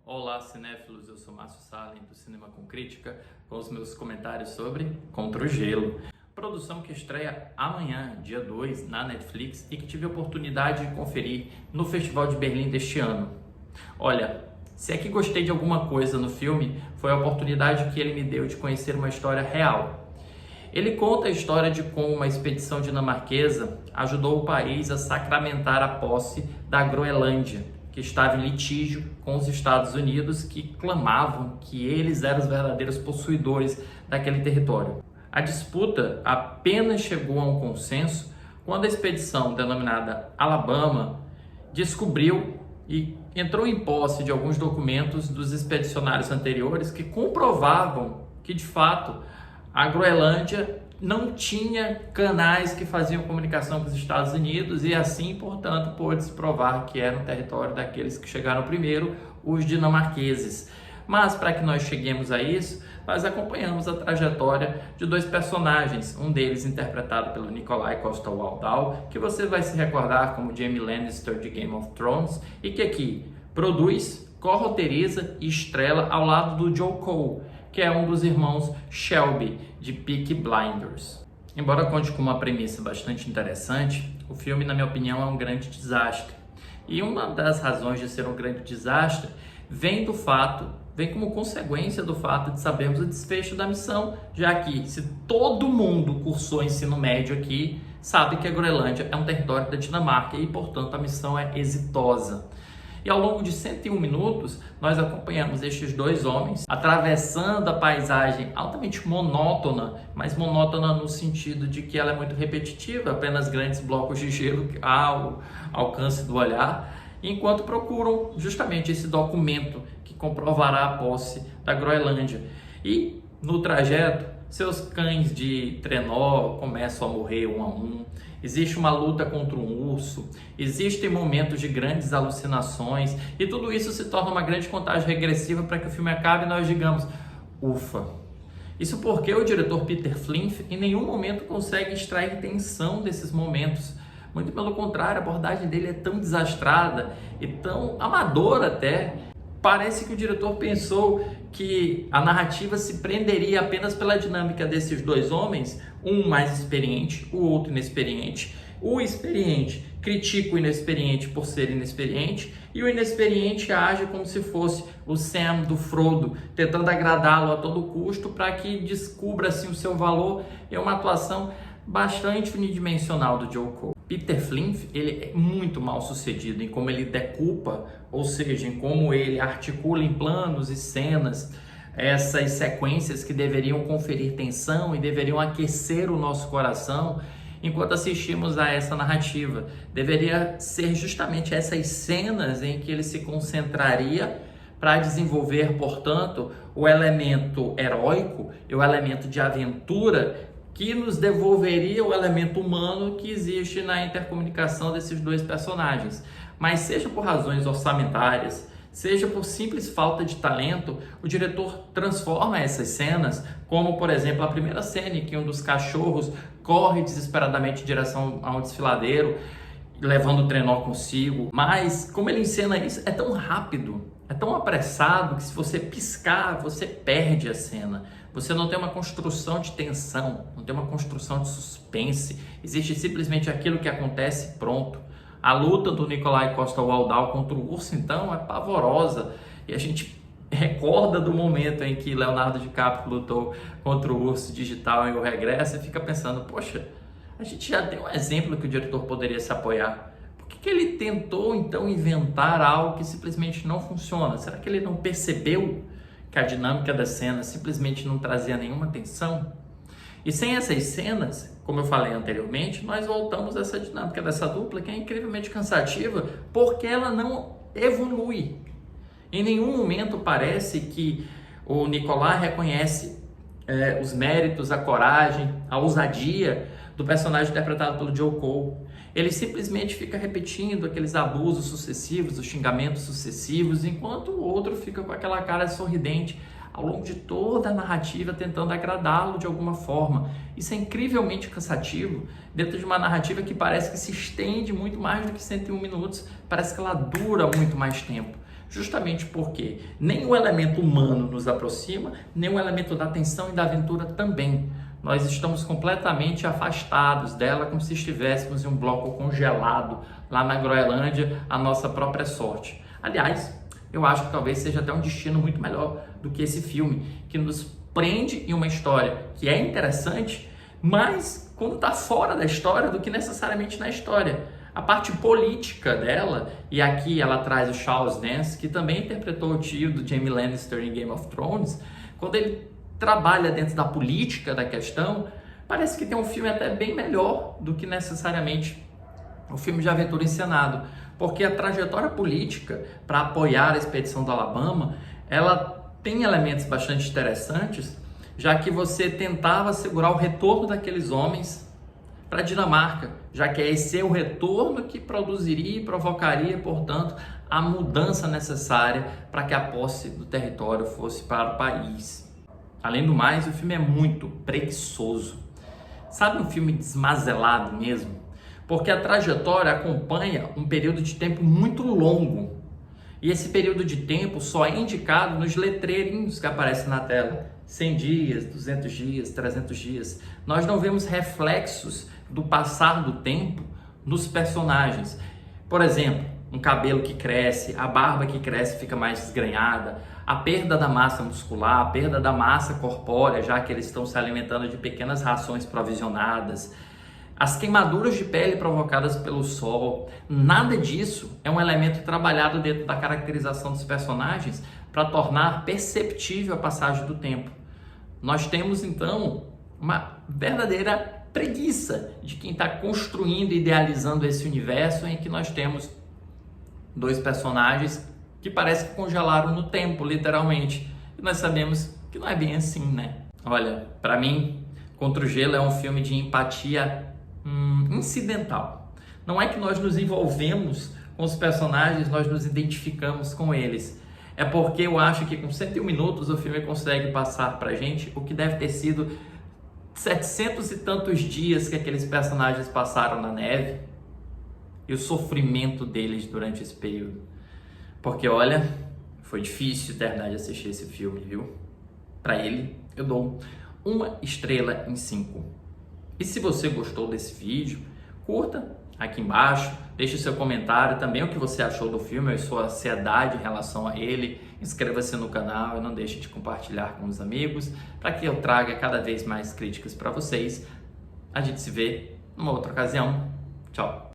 Olá, cinéfilos, eu sou Márcio Salem do Cinema com Crítica, com os meus comentários sobre Contra o Gelo. Produção que estreia amanhã, dia 2, na Netflix e que tive a oportunidade de conferir no Festival de Berlim deste ano. Olha, se é que gostei de alguma coisa no filme, foi a oportunidade que ele me deu de conhecer uma história real. Ele conta a história de como uma expedição dinamarquesa ajudou o país a sacramentar a posse da Groenlândia, que estava em litígio com os Estados Unidos, que clamavam que eles eram os verdadeiros possuidores daquele território. A disputa apenas chegou a um consenso quando a expedição denominada Alabama descobriu e entrou em posse de alguns documentos dos expedicionários anteriores que comprovavam que, de fato, a Groenlândia não tinha canais que faziam comunicação com os Estados Unidos e assim, portanto, pôde-se provar que era um território daqueles que chegaram primeiro, os dinamarqueses. Mas para que nós cheguemos a isso, nós acompanhamos a trajetória de dois personagens, um deles interpretado pelo Nikolaj Coster-Waldau, que você vai se recordar como Jaime Lannister de Game of Thrones, e que aqui produz, co-roteiriza e estrela ao lado do Joe Cole, que é um dos irmãos Shelby, de Peaky Blinders. Embora conte com uma premissa bastante interessante, o filme, na minha opinião, é um grande desastre. E uma das razões de ser um grande desastre vem como consequência do fato de sabermos o desfecho da missão, já que se todo mundo cursou ensino médio aqui, sabe que a Groenlândia é um território da Dinamarca e, portanto, a missão é exitosa. E ao longo de 101 minutos, nós acompanhamos estes dois homens atravessando a paisagem altamente monótona, mas monótona no sentido de que ela é muito repetitiva, apenas grandes blocos de gelo ao alcance do olhar, enquanto procuram justamente esse documento que comprovará a posse da Groenlândia. E no trajeto, seus cães de trenó começam a morrer um a um, existe uma luta contra um urso, existem momentos de grandes alucinações e tudo isso se torna uma grande contagem regressiva para que o filme acabe e nós digamos, ufa. Isso porque o diretor Peter Flynn em nenhum momento consegue extrair tensão desses momentos. Muito pelo contrário, a abordagem dele é tão desastrada e tão amadora até. Parece que o diretor pensou que a narrativa se prenderia apenas pela dinâmica desses dois homens, um mais experiente, o outro inexperiente. O experiente critica o inexperiente por ser inexperiente e o inexperiente age como se fosse o Sam do Frodo, tentando agradá-lo a todo custo para que descubra assim o seu valor. É uma atuação bastante unidimensional do Joe Cole. Peter Flynn, ele é muito mal sucedido em como ele decupa, ou seja, em como ele articula em planos e cenas essas sequências que deveriam conferir tensão e deveriam aquecer o nosso coração enquanto assistimos a essa narrativa. Deveria ser justamente essas cenas em que ele se concentraria para desenvolver, portanto, o elemento heróico e o elemento de aventura que nos devolveria o elemento humano que existe na intercomunicação desses dois personagens. Mas seja por razões orçamentárias, seja por simples falta de talento, o diretor transforma essas cenas, como por exemplo a primeira cena em que um dos cachorros corre desesperadamente em direção a um desfiladeiro, levando o trenó consigo. Mas como ele encena isso, é tão rápido, é tão apressado que se você piscar, você perde a cena. Você não tem uma construção de tensão, não tem uma construção de suspense. Existe simplesmente aquilo que acontece pronto. A luta do Nikolaj Coster-Waldau contra o urso, então, é pavorosa. E a gente recorda do momento em que Leonardo DiCaprio lutou contra o urso digital em O Regresso e fica pensando, poxa, a gente já tem um exemplo que o diretor poderia se apoiar. Por que ele tentou, então, inventar algo que simplesmente não funciona? Será que ele não percebeu que a dinâmica das cenas simplesmente não trazia nenhuma tensão? E sem essas cenas, como eu falei anteriormente, nós voltamos a essa dinâmica dessa dupla que é incrivelmente cansativa porque ela não evolui. Em nenhum momento parece que o Nikolaj reconhece os méritos, a coragem, a ousadia do personagem interpretado pelo Joe Cole. Ele simplesmente fica repetindo aqueles abusos sucessivos, os xingamentos sucessivos, enquanto o outro fica com aquela cara sorridente ao longo de toda a narrativa, tentando agradá-lo de alguma forma. Isso é incrivelmente cansativo dentro de uma narrativa que parece que se estende muito mais do que 101 minutos, parece que ela dura muito mais tempo. justamente porque nem o elemento humano nos aproxima, nem o elemento da tensão e da aventura também. Nós estamos completamente afastados dela, como se estivéssemos em um bloco congelado lá na Groenlândia, a nossa própria sorte. Aliás, eu acho que talvez seja até um destino muito melhor do que esse filme, que nos prende em uma história que é interessante, mas quando está fora da história do que necessariamente na história. A parte política dela, e aqui ela traz o Charles Dance, que também interpretou o tio do Jaime Lannister em Game of Thrones, quando ele trabalha dentro da política da questão, parece que tem um filme até bem melhor do que necessariamente o filme de aventura encenado, porque a trajetória política para apoiar a expedição do Alabama, ela tem elementos bastante interessantes, já que você tentava assegurar o retorno daqueles homens para a Dinamarca, já que esse é o retorno que produziria e provocaria, portanto, a mudança necessária para que a posse do território fosse para o país. Além do mais, o filme é muito preguiçoso. Sabe, um filme desmazelado mesmo? Porque a trajetória acompanha um período de tempo muito longo. E esse período de tempo só é indicado nos letreirinhos que aparecem na tela. 100 dias, 200 dias, 300 dias. Nós não vemos reflexos do passar do tempo nos personagens. Por exemplo, um cabelo que cresce, a barba que cresce fica mais desgrenhada, a perda da massa muscular, a perda da massa corpórea, já que eles estão se alimentando de pequenas rações provisionadas, as queimaduras de pele provocadas pelo sol, nada disso é um elemento trabalhado dentro da caracterização dos personagens para tornar perceptível a passagem do tempo. Nós temos então uma verdadeira preguiça de quem está construindo e idealizando esse universo em que nós temos dois personagens que parecem que congelaram no tempo, literalmente. E nós sabemos que não é bem assim, né? Olha, para mim, Contra o Gelo é um filme de empatia incidental. Não é que nós nos envolvemos com os personagens, nós nos identificamos com eles. É porque eu acho que com 101 minutos o filme consegue passar pra gente o que deve ter sido 700 e tantos dias que aqueles personagens passaram na neve e o sofrimento deles durante esse período. Porque olha, foi difícil terminar de assistir esse filme, viu? Pra ele, eu dou 1 estrela em 5. E se você gostou desse vídeo, curta aqui embaixo, deixe o seu comentário também o que você achou do filme, a sua ansiedade em relação a ele. Inscreva-se no canal e não deixe de compartilhar com os amigos para que eu traga cada vez mais críticas para vocês. A gente se vê numa outra ocasião. Tchau!